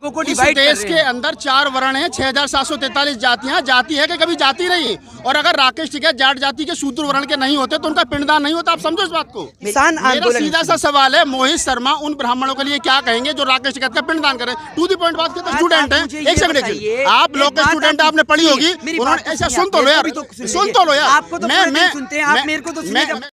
इस देश के अंदर 4 वर्ण हैं, 6743 जातियां। जाति है कि कभी जाति रही, और अगर राकेश टिकैत जाट जाति के शूद्र वर्ण के नहीं होते तो उनका पिंडदान नहीं होता। आप समझो इस बात को। किसान आंदोलन, सीधा सा सवाल है, मोहित शर्मा उन ब्राह्मणों के लिए क्या कहेंगे जो राकेश टिकैत का पिंडदान करें? टू दी पॉइंट बात करते हैं। स्टूडेंट है, एक सेकंड, आप लोग के स्टूडेंट आपने पढ़ी होगी, उन्होंने ऐसा सुन तो लो यार, सुन तो लो यार। आपको तो मैं सुनते हैं, आप मेरे को तो सुनिए।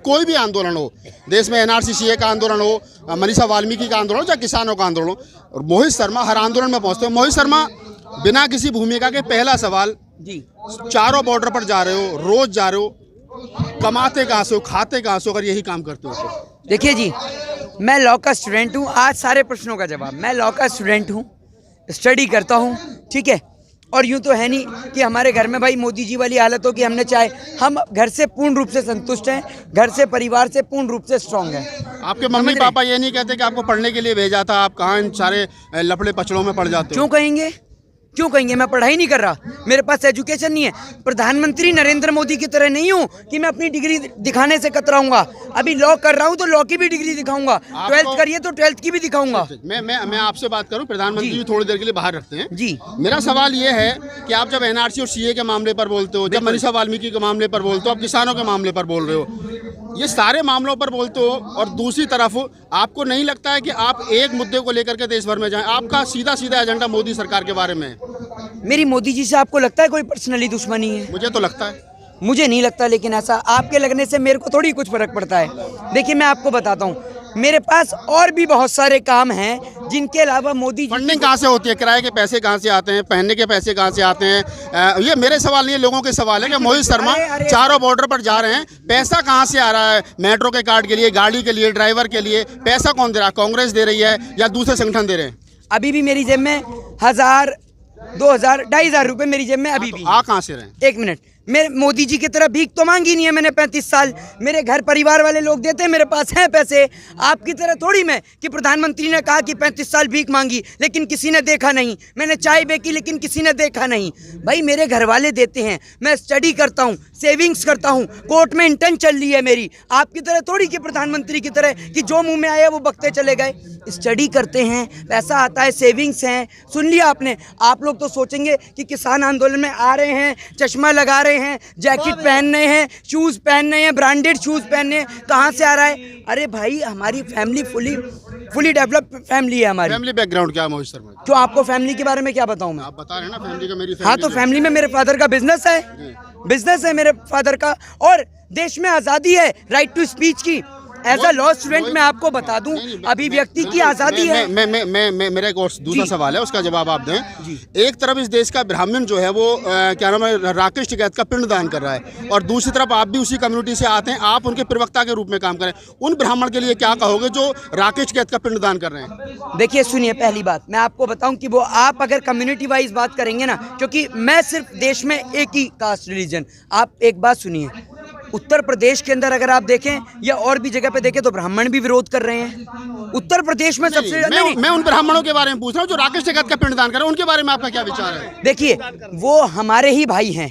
कोई भी आंदोलन हो देश में, एनआरसी का आंदोलन हो, मनीषा वाल्मीकि का आंदोलन हो, चाहे किसानों का आंदोलन हो, और मोहित शर्मा हर आंदोलन में पहुंचते हैं। मोहित शर्मा बिना किसी भूमिका के, पहला सवाल जी, चारों बॉर्डर पर जा रहे हो, रोज जा रहे हो, कमाते कहाँ से हो, खाते कहाँ से हो, अगर यही काम करते हो तो? देखिए जी, मैं लॉ का स्टूडेंट हूँ। आज सारे प्रश्नों का जवाब, मैं लॉ का स्टूडेंट हूँ, स्टडी करता हूँ, ठीक है। और यूँ तो है नहीं कि हमारे घर में भाई मोदी जी वाली हालत हो कि हमने चाहे, हम घर से पूर्ण रूप से संतुष्ट हैं, घर से परिवार से पूर्ण रूप से स्ट्रांग हैं। आपके मम्मी पापा ये नहीं कहते कि आपको पढ़ने के लिए भेजा था, आप कहाँ इन सारे लफड़े पचड़ों में पड़ जाते हो? क्यों कहेंगे, क्यों कहेंगे? मैं पढ़ाई नहीं कर रहा, मेरे पास एजुकेशन नहीं है। प्रधानमंत्री नरेंद्र मोदी की तरह नहीं हूँ कि मैं अपनी डिग्री दिखाने से कतराऊंगा। अभी लॉ कर रहा हूँ तो लॉ की भी डिग्री दिखाऊंगा, 12th करिए तो 12th की भी दिखाऊंगा। मैं आपसे बात करूँ, प्रधानमंत्री जी थोड़ी देर के लिए बाहर रखते हैं जी। मेरा सवाल ये है कि आप जब एनआरसी और सीए के मामले पर बोलते हो, जब मनीषा वाल्मीकि के मामले पर बोलते हो, आप किसानों के मामले पर बोल रहे हो, ये सारे मामलों पर बोलते हो, और दूसरी तरफ आपको नहीं लगता है कि आप एक मुद्दे को लेकर के देश भर में जाएं? आपका सीधा सीधा एजेंडा मोदी सरकार के बारे में है। मेरी मोदी जी से आपको लगता है कोई पर्सनली दुश्मनी है? मुझे तो लगता है। मुझे नहीं लगता, लेकिन ऐसा आपके लगने से मेरे को थोड़ी कुछ फर्क पड़ता है। देखिए मैं आपको बताता हूँ, मेरे पास और भी बहुत सारे काम हैं जिनके अलावा मोदी जी। फंडिंग कहाँ से होती है? किराए के पैसे कहाँ से आते हैं? पहनने के पैसे कहाँ से आते हैं? ये मेरे सवाल नहीं है, लोगों के सवाल है कि मोहित शर्मा चारों बॉर्डर पर जा रहे हैं, पैसा कहाँ से आ रहा है? मेट्रो के कार्ड के लिए, गाड़ी के लिए, ड्राइवर के लिए पैसा कौन दे रहा है? कांग्रेस दे रही है या दूसरे संगठन दे रहे हैं? अभी भी मेरी जेब में 1000, 2000, 2500 रुपए मेरी जेब में अभी भी। आ कहाँ से रहे? एक मिनट, मेरे मोदी जी की तरह भीख तो मांगी नहीं है मैंने 35 साल। मेरे घर परिवार वाले लोग देते हैं, मेरे पास हैं पैसे। आपकी तरह थोड़ी मैं कि प्रधानमंत्री ने कहा कि 35 साल भीख मांगी लेकिन किसी ने देखा नहीं, मैंने चाय बेची लेकिन किसी ने देखा नहीं। भाई मेरे घर वाले देते हैं, मैं स्टडी करता हूँ, सेविंग्स करता हूँ, कोर्ट में इंटर्न चल रही है मेरी। आपकी तरह थोड़ी कि प्रधानमंत्री की तरह कि जो मुंह में आया वो बकते चले गए। स्टडी करते हैं, पैसा आता है, सेविंग्स हैं। सुन लिया आपने? आप लोग तो सोचेंगे कि किसान आंदोलन में आ रहे हैं, चश्मा लगा रहे हैं, जैकेट पहनने हैं, शूज पहनने हैं, ब्रांडेड शूज पहनने हैं, कहाँ से आ रहा है? अरे भाई हमारी फैमिली फुली डेवलप्ड फैमिली है हमारी। फैमिली बैकग्राउंड क्या है मोहित शर्मा? तो आपको फैमिली के बारे में क्या बताऊं मैं? आप बता रहे हैं ना फैमिली का, मेरी हाँ तो फैमिली में मेरे फादर का बिजनेस है मेरे फादर का, और देश में आज़ादी है राइट टू स्पीच की। एज अ लॉ स्टूडेंट मैं आपको बता दूं, अभिव्यक्ति की आज़ादी है। मेरा एक और दूसरा सवाल है, उसका जवाब आप दें। एक तरफ इस देश का ब्राह्मण जो है वो क्या नाम है, राकेश टिकैत का पिंडदान कर रहा है, और दूसरी तरफ आप भी उसी कम्युनिटी से आते हैं, आप उनके प्रवक्ता के रूप में काम करें। उन ब्राह्मण के लिए क्या कहोगे जो राकेश टिकैत का पिंडदान कर रहे हैं? देखिए सुनिए, पहली बात मैं आपको बताऊं कि वो आप अगर कम्युनिटी वाइज बात करेंगे ना, क्योंकि मैं सिर्फ देश में एक ही कास्ट रिलीजन, आप एक बात सुनिए, उत्तर प्रदेश के अंदर अगर आप देखें या और भी जगह पे देखें तो ब्राह्मण भी विरोध कर रहे हैं। उत्तर प्रदेश में सबसे मैं उन ब्राह्मणों के बारे में पूछ रहा हूँ जो राकेश टिकैत का पिंडदान कर रहे हैं, उनके बारे में आपका क्या विचार है? देखिए वो हमारे ही भाई हैं।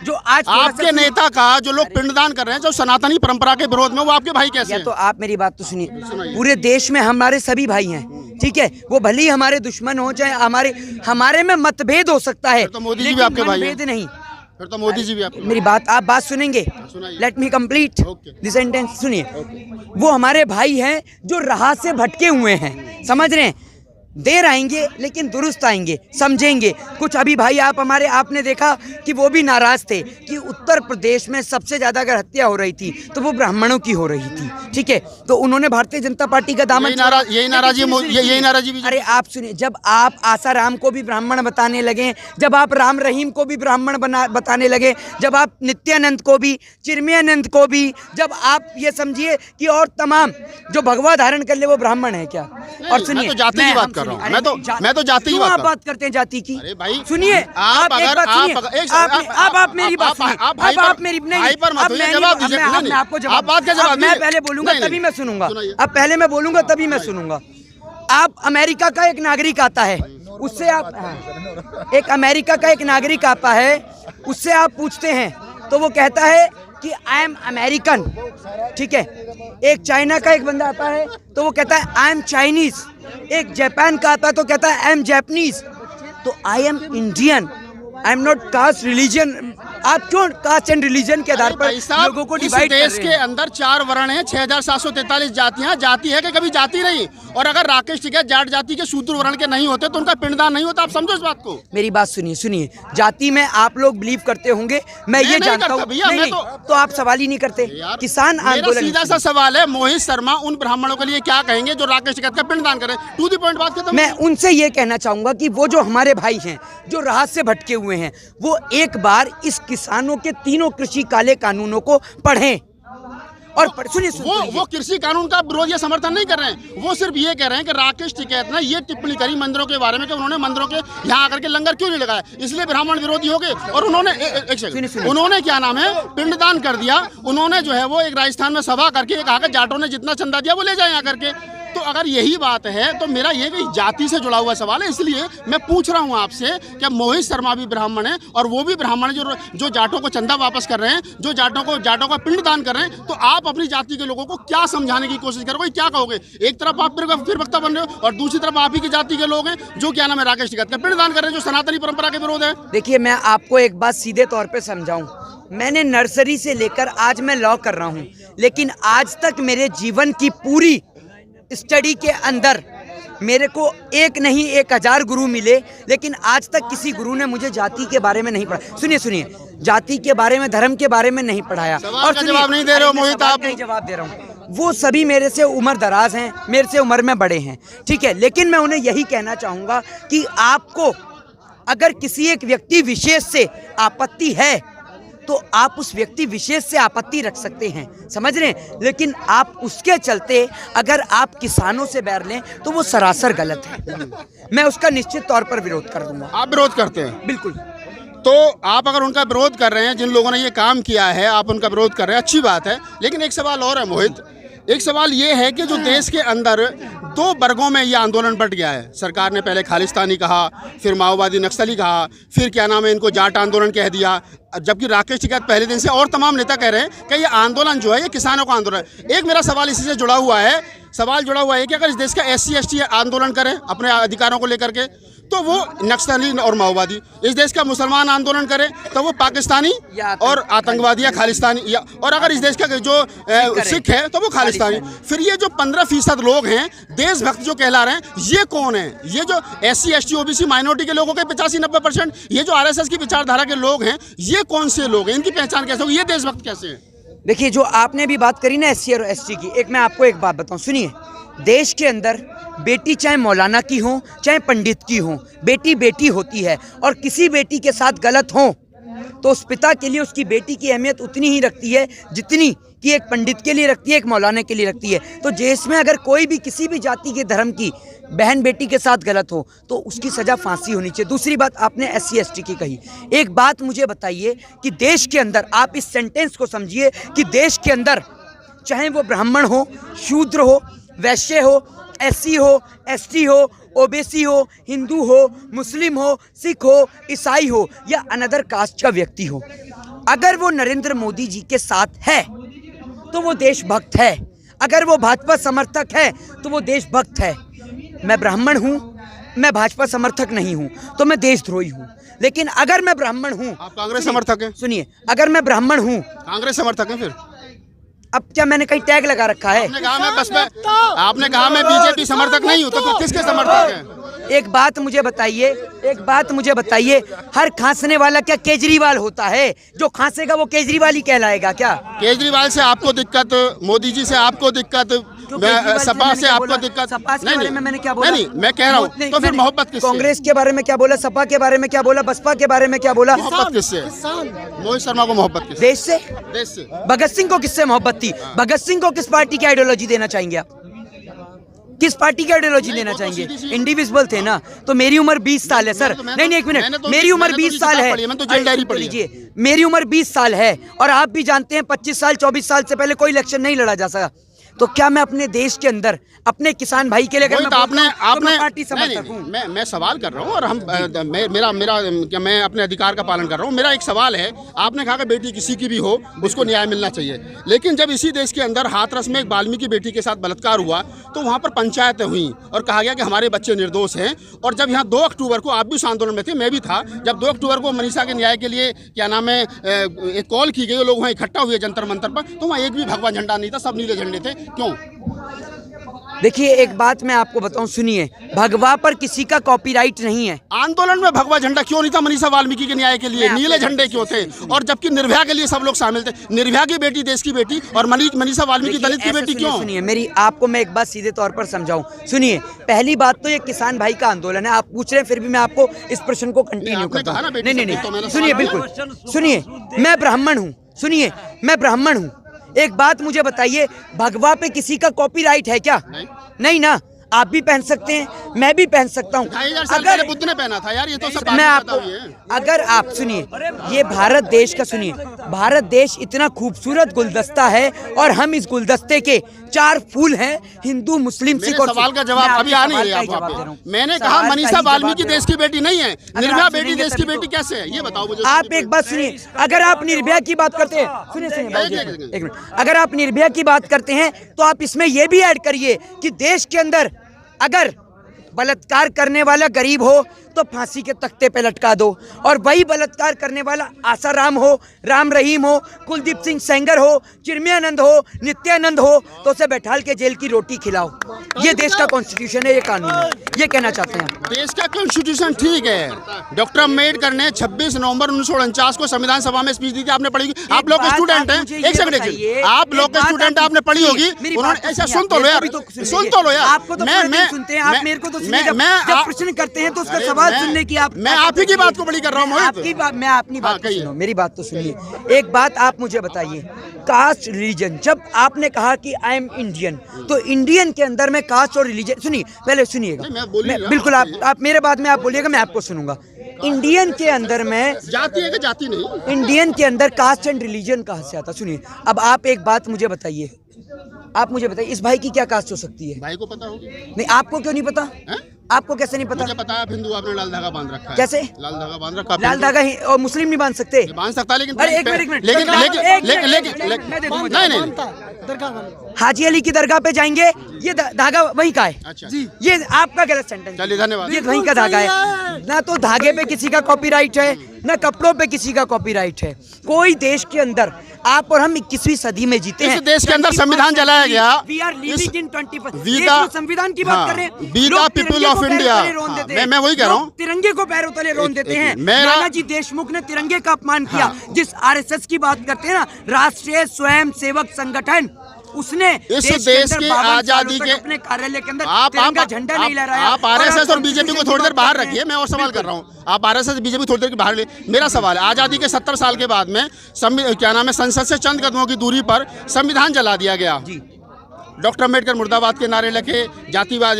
जो आज आपके नेता का जो लोग पिंडदान कर रहे हैं, जो सनातनी परंपरा के विरोध में, वो आपके भाई कैसे हैं? तो आप मेरी बात तो सुनिए, पूरे देश में हमारे सभी भाई हैं, ठीक है? वो भले ही हमारे दुश्मन हो, चाहे हमारे में मतभेद हो सकता है, तो मोदी जी भी आपके भाई हैं? नहीं, फिर तो मोदी जी भी आपके। मेरी बात आप बात सुनेंगे? Let me complete this sentence, सुनिए। वो हमारे भाई हैं जो राह से भटके हुए हैं, समझ रहे हैं? देर आएंगे लेकिन दुरुस्त आएंगे, समझेंगे। कुछ अभी भाई आपने देखा कि वो भी नाराज थे कि उत्तर प्रदेश में सबसे ज़्यादा अगर हत्या हो रही थी तो वो ब्राह्मणों की हो रही थी, ठीक है? तो उन्होंने भारतीय जनता पार्टी का दामन, यही नाराजी भी। अरे आप सुनिए, जब आप आसाराम को भी ब्राह्मण बताने लगे, जब आप राम रहीम को भी ब्राह्मण बताने लगे, जब आप नित्यानंद को भी, चिन्मयानंद को भी, जब आप ये समझिए कि और तमाम जो भगवा धारण कर ले वो ब्राह्मण है क्या? और सुनिए, मैं तो जाति की बात कर रहा हूं, मैं तो जाति की बात करते हैं जाति की। अरे भाई सुनिए, आप मेरी बात सुनिए, आप मेरी नहीं, मैं आपको जवाब, मैं पहले बोलूंगा तभी मैं सुनूंगा, अब पहले मैं बोलूंगा तभी मैं सुनूंगा। आप अमेरिका का एक नागरिक आता है, उससे आप एक अमेरिका का एक नागरिक आता है, उससे आप पूछते हैं तो वो कहता है कि आई एम अमेरिकन, ठीक है। एक चाइना का एक बंदा आता है तो वो कहता है आई एम चाइनीज, एक जापान का आता है तो कहता है आई एम जापानीज। तो I am Indian, I am not caste religion. आप क्यों कास्ट एंड रिलीजन के आधार पर भाई साहब, लोगों को इस डिवाइड कर देश रहे के हैं? अंदर 4 वर्ण हैं, 6743 जातियां, जाति है कि कभी जाति नहीं। और अगर राकेश टिकैत जाट जाति के शूद्र वर्ण के नहीं होते तो उनका पिंडदान नहीं होता। आप समझो इस बात को। मेरी बात सुनिए, जाति में आप लोग बिलीव करते होंगे, मैं ये नहीं जानता करता हूँ। भैया, नहीं, मैं नहीं, तो आप सवाल ही नहीं करते। किसान मेरा आंदोलन, सीधा सा सवाल है, मोहित शर्मा उन ब्राह्मणों के लिए क्या कहेंगे जो राकेश टिकैत का पिंडदान करें? टू द पॉइंट बात खत्म। मैं उनसे ये कहना चाहूंगा कि वो जो हमारे भाई हैं जो राहत से भटके हुए हैं, वो एक बार इस किसानों के तीनों कृषि काले कानूनों को पढ़ें। और सुनिए, वो कृषि कानून का विरोध या समर्थन नहीं कर रहे हैं। वो सिर्फ ये कह रहे हैं कि राकेश टिकैत ने ये टिप्पणी करी मंदिरों के बारे में कि उन्होंने मंदिरों के यहाँ आकर के लंगर क्यों नहीं लगाया, इसलिए ब्राह्मण विरोधी हो गए। और उन्होंने एक सेकंड, उन्होंने क्या नाम है, पिंडदान कर दिया। उन्होंने जो है वो एक राजस्थान में सभा करके कहा कि जाटों ने जितना चंदा दिया वो ले जाए यहाँ करके। तो अगर यही बात है तो मेरा ये कि जाति से जुड़ा हुआ सवाल है, इसलिए मैं पूछ रहा हूँ आपसे कि मोहित शर्मा भी ब्राह्मण है और वो भी ब्राह्मण है जो जाटों को चंदा वापस कर रहे हैं, जो जाटों का पिंडदान कर रहे हैं। तो आप अपनी जाति के लोगों को क्या समझाने की कोशिश करोगे, क्या कहोगे? एक तरफ आप फिर वक्ता बन रहे हो और दूसरी तरफ आप ही की जाति के लोग हैं जो क्या नाम है राकेश टिकैत का पिंडदान कर रहे हैं, जो सनातनी परंपरा के विरोध है। देखिए, मैं आपको एक बात सीधे तौर पे समझाऊं, मैंने नर्सरी से लेकर आज मैं लॉ कर रहा हूं, लेकिन आज तक मेरे जीवन की पूरी स्टडी के अंदर मेरे को एक नहीं 1000 गुरु मिले, लेकिन आज तक किसी गुरु ने मुझे जाति के बारे में नहीं पढ़ाया। सुनिए, जाति के बारे में, धर्म के बारे में नहीं पढ़ाया। और जवाब नहीं दे रहे हो मोहित आप। नहीं जवाब दे रहा हूँ। वो सभी मेरे से उम्र दराज हैं, मेरे से उम्र में बड़े हैं, ठीक है। लेकिन मैं उन्हें यही कहना चाहूँगा कि आपको अगर किसी एक व्यक्ति विशेष से आपत्ति है तो आप उस व्यक्ति विशेष से आपत्ति रख सकते हैं, समझ रहे हैं। लेकिन आप उसके चलते अगर आप किसानों से बैर लें तो वो सरासर गलत है। मैं उसका निश्चित तौर पर विरोध कर दूंगा। आप विरोध करते हैं? बिल्कुल। तो आप अगर उनका विरोध कर रहे हैं, जिन लोगों ने ये काम किया है, आप उनका विरोध कर रहे हैं, अच्छी बात है। लेकिन एक सवाल और है मोहित, एक सवाल ये है कि जो देश के अंदर 2 वर्गों में ये आंदोलन बट गया है। सरकार ने पहले खालिस्तानी कहा, फिर माओवादी नक्सली कहा, फिर क्या नाम है इनको जाट आंदोलन कह दिया, जबकि राकेश टिकैत पहले दिन से और तमाम नेता कह रहे हैं कि ये आंदोलन जो है ये किसानों का आंदोलन है। एक मेरा सवाल इसी से जुड़ा हुआ है, कि अगर इस देश का SC ST आंदोलन करे अपने अधिकारों को लेकर के तो वो नक्सली और माओवादी, इस देश का मुसलमान आंदोलन करे तो वो पाकिस्तानी और आतंकवादी या खालिस्तानी, और अगर इस देश का जो सिख है तो वो खालिस्तानी। फिर ये जो 15% लोग हैं देशभक्त जो कहला रहे हैं, ये कौन है? ये जो SC ST OBC माइनॉरिटी के लोगों के 85-90%, ये जो RSS की विचारधारा के लोग हैं, ये कौन से लोग हैं? इनकी पहचान कैसे होगी? ये देशभक्त कैसे है? देखिए, जो आपने भी बात करी ना SC और ST की, एक मैं आपको एक बात बताऊं, सुनिए। देश के अंदर बेटी चाहे मौलाना की हो चाहे पंडित की हो, बेटी बेटी होती है। और किसी बेटी के साथ गलत हो तो उस पिता के लिए उसकी बेटी की अहमियत उतनी ही रखती है जितनी कि एक पंडित के लिए रखती है, एक मौलाना के लिए रखती है। तो देश में अगर कोई भी किसी भी जाति के धर्म की बहन बेटी के साथ गलत हो तो उसकी सज़ा फांसी होनी चाहिए। दूसरी बात आपने SC ST की कही, एक बात मुझे बताइए कि देश के अंदर, आप इस सेंटेंस को समझिए कि देश के अंदर चाहे वो ब्राह्मण हो, शूद्र हो, वैश्य हो, SC हो, ST हो, OBC हो, हिंदू हो, मुस्लिम हो, सिख हो, ईसाई हो या अनदर कास्ट का व्यक्ति हो, अगर वो नरेंद्र मोदी जी के साथ है तो वो देशभक्त है। अगर वो भाजपा समर्थक है तो वो देशभक्त है। मैं ब्राह्मण हूँ, मैं भाजपा समर्थक नहीं हूँ तो मैं देशद्रोही हूँ। लेकिन अगर मैं ब्राह्मण हूँ, आप कांग्रेस समर्थक हैं? सुनिए, अगर मैं ब्राह्मण हूँ, कांग्रेस समर्थक हैं? फिर अब क्या मैंने कहीं टैग लगा रखा है? आपने कहा मैं BJP समर्थक नहीं हूँ, तो फिर किसके समर्थक हैं? एक बात मुझे बताइए, हर खांसने वाला क्या केजरीवाल होता है? जो खांसेगा वो केजरीवाल ही कहलाएगा क्या? केजरीवाल से आपको दिक्कत, मोदी जी से आपको दिक्कत, सपा से आपको दिक्कत? सपा के बारे में मैंने क्या बोला? नहीं, मैं कह रहा हूँ तो फिर मोहब्बत किससे? कांग्रेस के बारे में क्या बोला, सपा के बारे में क्या बोला, बसपा के बारे में क्या बोला? मोहब्बत किससे? मोहित शर्मा को मोहब्बत किससे? देश से। भगत सिंह को किससे मोहब्बत थी? भगत सिंह को किस पार्टी की आइडियोलॉजी देना चाहेंगे आप? किस पार्टी की आइडियोलॉजी लेना चाहेंगे? इंडिविजुअल थे ना। तो मेरी उम्र 20 साल है सर। नहीं, एक मिनट, मेरी उम्र 20 साल है। मेरी उम्र 20 साल है और आप भी जानते हैं 25 साल 24 साल से पहले कोई इलेक्शन नहीं लड़ा जा सका। तो क्या मैं अपने देश के अंदर अपने किसान भाई के लिए वही तो आपने पार्टी समर्थक हूँ? मैं सवाल कर रहा हूँ और हम मेरा मैं अपने अधिकार का पालन कर रहा हूँ। मेरा एक सवाल है, आपने कहा कि बेटी किसी की भी हो उसको न्याय मिलना चाहिए, लेकिन जब इसी देश के अंदर हाथरस में एक वाल्मीकि बेटी के साथ बलात्कार हुआ तो वहाँ पर पंचायतें हुई और कहा गया कि हमारे बच्चे निर्दोष हैं। और जब यहाँ 2 अक्टूबर को, आप भी उस आंदोलन में थे, मैं भी था, जब 2 अक्टूबर को मनीषा के न्याय के लिए क्या नाम है एक कॉल की गई, लोग वहाँ इकट्ठा हुए जंतर मंतर पर, तो वहाँ एक भी भगवा झंडा नहीं था, सब नीले झंडे थे। क्यों? देखिए एक बात मैं आपको बताऊं, सुनिए, भगवा पर किसी का कॉपीराइट नहीं है। आंदोलन में भगवा झंडा क्यों नहीं था मनीषा वाल्मीकि के न्याय के लिए? नीले झंडे क्यों थे? और जबकि निर्भया के लिए सब लोग शामिल थे। निर्भया की बेटी देश की बेटी और मनीषा वाल्मीकि दलित की बेटी क्यों? सुनिए मेरी, आपको मैं एक बात सीधे तौर पर समझाऊं। सुनिए, पहली बात तो ये किसान भाई का आंदोलन है, आप पूछ रहे हैं, फिर भी मैं आपको इस प्रश्न को कंटिन्यू करता हूँ। नहीं, सुनिए, बिल्कुल सुनिए, मैं ब्राह्मण हूँ, सुनिए, मैं ब्राह्मण हूँ। एक बात मुझे बताइए, भगवा पे किसी का कॉपीराइट है क्या? नहीं ना। आप भी पहन सकते हैं, मैं भी पहन सकता हूँ। अगर बुद्ध ने पहना था यार, ये तो सब मैं आपको, अगर आप सुनिए, ये भारत देश का, सुनिए, भारत देश इतना खूबसूरत गुलदस्ता है और हम इस गुलदस्ते के 4 फूल हैं, हिंदू, मुस्लिम, सिख। और सवाल का जवाब अभी आ नहीं रहा। मैंने कहा मनीषा वाल्मीकि देश की बेटी नहीं है, निर्भया बेटी देश की बेटी कैसे है, ये बताओ मुझे। आप एक बात सुनिए, अगर आप निर्भया की बात करते हैं, सुनिए एक मिनट, अगर आप निर्भया की बात करते हैं तो आप इसमें यह भी ऐड करिए कि देश के अंदर अगर बलात्कार करने वाला गरीब हो तो फांसी के तख्ते पे लटका दो, और वही बलात्कार करने वाला आसाराम हो, राम रहीम हो, कुलदीप सिंह सेंगर हो, चिन्मयानंद हो, नित्यानंद हो, तो उसे बैठाल के जेल की रोटी खिलाओ। ये देश का कॉन्स्टिट्यूशन है, ये कानून है। ये कहना चाहते हैं देश का कॉन्स्टिट्यूशन ठीक है। डॉक्टर अम्बेडकर ने 26 नवंबर 1949 को संविधान सभा में स्पीच दी थी, आपने पढ़ी? आप लोग के स्टूडेंट हैं, एक सेकंड, आप लोग के स्टूडेंट, आपने पढ़ी होगी। उन्होंने ऐसा सुन तो लो यार, सुन तो लो यार। आपको तो सुनते हैं, आप मेरे को तो जब प्रश्न करते हैं तो उसका सवाल सुनने की मैं आप ही की बात को बड़ी कर रहा हूँ। आपकी बात, मैं अपनी बात सुनो, मेरी बात तो सुनिए। एक बात आप मुझे बताइए, कास्ट रिलीजन, जब आपने कहा कि आई एम इंडियन, तो इंडियन के अंदर में कास्ट और रिलीजन, सुनिए, पहले सुनिएगा, बिल्कुल आप मेरे बाद में आप बोलिएगा, मैं आपको सुनूंगा। इंडियन के अंदर में जाति है कि जाति नहीं, इंडियन के अंदर कास्ट एंड रिलीजन कहाँ से आता? सुनिए, अब आप एक बात मुझे बताइए, आप मुझे बताइए, इस भाई की क्या कास्ट हो सकती है? भाई को पता होगी। नहीं, आपको क्यों नहीं पता है? आपको कैसे नहीं पता? मुझे पता है, आप हिंदू, आपने लाल धागा बांध रखा है। कैसे लाल धागा बांध रखा? लाल धागा ही और मुस्लिम नहीं बांध सकते? बांध सकता है, लेकिन अरे एक मिनट, नहीं, हाजी अली की दरगाह पे जाएंगे, ये धागा वहीं का है। अच्छा जी, ये आपका गलत सेंटेंस। चलिए, धन्यवाद। ये वहीं का धागा है ना, तो धागे पे किसी का कॉपीराइट है ना, कपड़ों पे किसी का कॉपीराइट है। कोई देश के अंदर, आप और हम 21वीं सदी में जीते हैं। इस देश के अंदर संविधान जलाया गया। We are living in 21st। संविधान की बात कर रहे हैं। We the people of India. मैं वही कह रहा हूँ, तिरंगे को पैरों तले रोन देते हैं। नानाजी देशमुख ने तिरंगे का अपमान किया। जिस आरएसएस की बात करते हैं ना, राष्ट्रीय स्वयं सेवक संगठन, उसने इस देश की आजादी के अपने कार्यालय के अंदर तिरंगा झंडा नहीं लहराया। आप आरएसएस और बीजेपी को थोड़ी देर बाहर रखिए, मैं और सवाल कर रहा हूँ। आप आरएसएस बीजेपी थोड़ी देर बाहर ले। मेरा सवाल है, आजादी के 70 साल के बाद में क्या नाम है, संसद से चंद कदमों की दूरी पर संविधान जला दिया गया। डॉक्टर अम्बेडकर मुर्दाबाद के नारे लगे, जातिवाद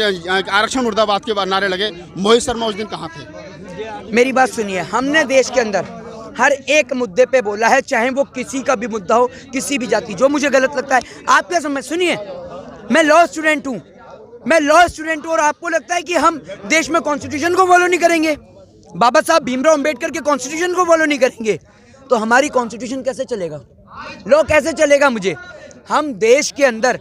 आरक्षण मुर्दाबाद के नारे लगे। मोहित शर्मा उस दिन कहाँ थे? मेरी बात सुनिए, हमने देश के अंदर हर एक मुद्दे पे बोला है, चाहे वो किसी का भी मुद्दा हो, किसी भी जाति, जो मुझे गलत लगता है। आप क्या समझ, सुनिए, मैं लॉ स्टूडेंट हूँ, और आपको लगता है कि हम देश में कॉन्स्टिट्यूशन को फॉलो नहीं करेंगे, बाबा साहब भीमराव अंबेडकर के कॉन्स्टिट्यूशन को फॉलो नहीं करेंगे, तो हमारी कॉन्स्टिट्यूशन कैसे चलेगा, लॉ कैसे चलेगा? मुझे, हम देश के अंदर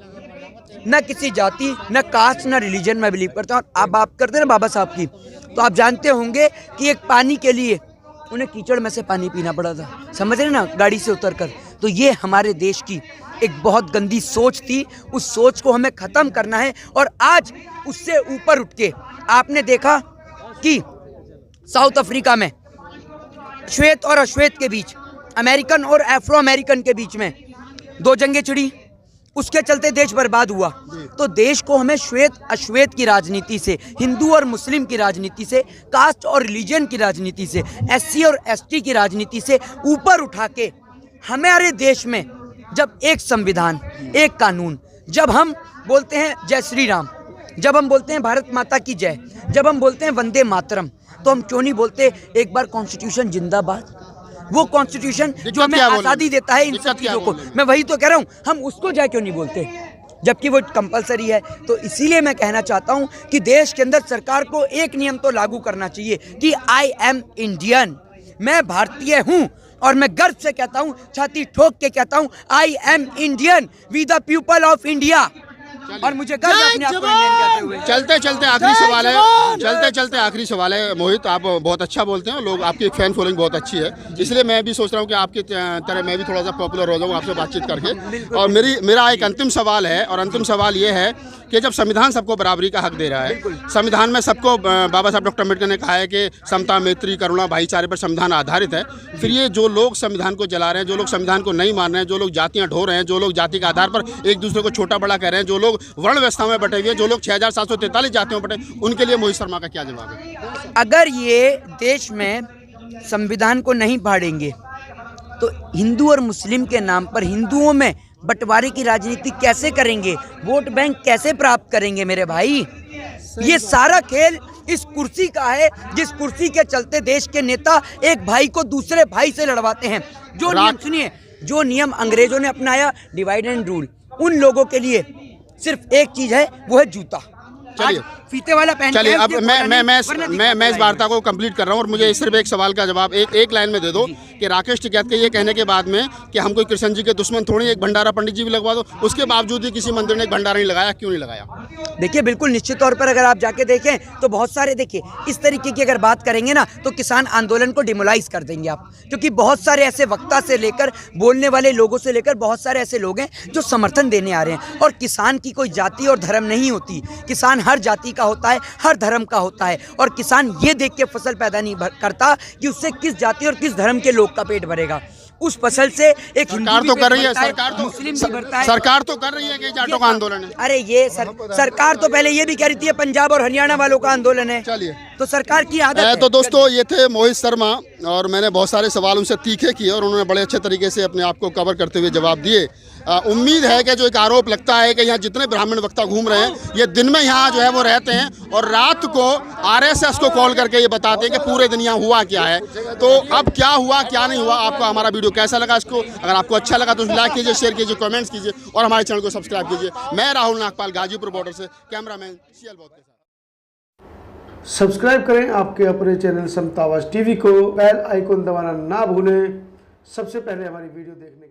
न किसी जाति, न कास्ट, न रिलीजन में बिलीव करते हैं। और आप बात करते हैं ना बाबा साहब की, तो आप जानते होंगे कि एक पानी के लिए उन्हें कीचड़ में से पानी पीना पड़ा था, समझ रहे ना, गाड़ी से उतरकर। तो ये हमारे देश की एक बहुत गंदी सोच थी, उस सोच को हमें ख़त्म करना है। और आज उससे ऊपर उठ के आपने देखा कि साउथ अफ्रीका में श्वेत और अश्वेत के बीच, अमेरिकन और अफ्रो अमेरिकन के बीच में 2 जंगें छिड़ी, उसके चलते देश बर्बाद हुआ। तो देश को हमें श्वेत अश्वेत की राजनीति से, हिंदू और मुस्लिम की राजनीति से, कास्ट और रिलीजन की राजनीति से, एससी और एसटी की राजनीति से ऊपर उठा के हमारे देश में जब एक संविधान, एक कानून, जब हम बोलते हैं जय श्री राम, जब हम बोलते हैं भारत माता की जय, जब हम बोलते हैं वंदे मातरम, तो हम क्यों नहीं बोलते एक बार कॉन्स्टिट्यूशन जिंदाबाद? वो कॉन्स्टिट्यूशन जो हमें आज़ादी देता है इन सब चीज़ों को, मैं वही तो कह रहा हूँ, हम उसको जाए क्यों नहीं बोलते? जबकि वो कंपलसरी है। तो इसीलिए मैं कहना चाहता हूँ कि देश के अंदर सरकार को एक नियम तो लागू करना चाहिए कि आई एम इंडियन, मैं भारतीय हूँ। और मैं गर्व से कहता हूँ, छाती ठोक के कहता हूँ, I am Indian, we the people of India. और मुझे गर्व है अपने आप को इंडियन कहते हुए। चलते चलते आखिरी सवाल है, चलते चलते आखिरी सवाल है मोहित, आप बहुत अच्छा बोलते हैं, लोग आपकी फैन फॉलोइंग बहुत अच्छी है, इसलिए मैं भी सोच रहा हूँ कि आपकी तरह मैं भी थोड़ा सा पॉपुलर हो जाऊँ आपसे बातचीत करके। और मेरा एक अंतिम सवाल है, और अंतिम सवाल ये है कि जब संविधान सबको बराबरी का हक दे रहा है, संविधान में सबको, बाबा साहब डॉक्टर अम्बेडकर ने कहा है कि समता, मैत्री, करुणा, भाईचारे पर संविधान आधारित है, फिर ये जो लोग संविधान को जला रहे हैं, जो लोग संविधान को नहीं मान रहे हैं, जो लोग जातियाँ ढो रहे हैं, जो लोग जाति के आधार पर एक दूसरे को छोटा बड़ा कह रहे हैं, जो लोग वर्ण व्यवस्था में बटे हुए हैं, जो लोग 6743 जातियों में बटे, उनके लिए मोहित शर्मा का क्या जवाब है? अगर ये देश में संविधान को नहीं पढ़ेंगे तो हिंदू और मुस्लिम के नाम पर हिंदुओं में बंटवारे की राजनीति कैसे करेंगे, वोट बैंक कैसे प्राप्त करेंगे मेरे भाई? ये सारा खेल इस कुर्सी का है, जिस कुर्सी के चलते देश के नेता एक भाई को दूसरे भाई से लड़वाते हैं। जो नियम, सुनिए, जो नियम अंग्रेजों ने अपनाया, डिवाइड एंड रूल, उन लोगों के लिए सिर्फ एक चीज है, वो है जूता। चलिए फीते वाला पहन। चलिए अब मैं इस वार्ता को कंप्लीट कर रहा हूँ, और मुझे सिर्फ एक सवाल का जवाब एक लाइन में दे दो कि राकेश टिकैत के ये कहने के बाद में कि हम कोई कृष्ण जी के दुश्मन थोड़ी, एक भंडारा पंडित जी भी लगवा दो, उसके बावजूद भी किसी मंदिर ने एक भंडारा नहीं लगाया, क्यों नहीं लगाया? देखिए, बिल्कुल निश्चित तौर पर अगर आप जाके देखें तो बहुत सारे, देखिए इस तरीके की अगर बात करेंगे ना तो किसान आंदोलन को डिमोलाइज कर देंगे आप, क्योंकि बहुत सारे ऐसे वक्ता से लेकर बोलने वाले लोगों से लेकर बहुत सारे ऐसे लोग हैं जो समर्थन देने आ रहे हैं। और किसान की कोई जाति और धर्म नहीं होती, किसान हर जाति का होता है, हर धर्म का होता है। और किसान ये देख के फसल पैदा नहीं करता कि उससे किस जाति और किस धर्म के लोग का पेट भरेगा, उस फसल से एक सरकार तो कर रही है, मुस्लिम भी भरता है, सरकार तो कर रही है कि जाटों का आंदोलन है। अरे ये सरकार तो पहले ये भी कह रही थी पंजाब और हरियाणा वालों का आंदोलन है। चलिए, तो सरकार की आदत है। तो दोस्तों, ये थे मोहित शर्मा, और मैंने बहुत सारे सवाल उनसे तीखे किए और उन्होंने बड़े अच्छे तरीके से अपने आप को कवर करते हुए जवाब दिए। उम्मीद है कि जो एक आरोप लगता है कि यहाँ जितने ब्राह्मण वक्ता घूम रहे हैं, ये दिन में यहाँ जो है वो रहते हैं और रात को आरएसएस को कॉल करके ये बताते हैं कि पूरे दिन यहाँ हुआ क्या है। तो अब क्या हुआ क्या नहीं हुआ, आपको हमारा वीडियो कैसा लगा, इसको अगर आपको अच्छा लगा तो लाइक कीजिए, शेयर कीजिए, कमेंट्स कीजिए और हमारे चैनल को सब्सक्राइब कीजिए। मैं राहुल नागपाल, गाजीपुर बॉर्डर से, कैमरामैन CL बौद्ध के साथ। सब्सक्राइब करें आपके अपने चैनल समता आवाज़ टीवी को, बेल आइकन दबाना ना भूलें सबसे पहले हमारी वीडियो देखने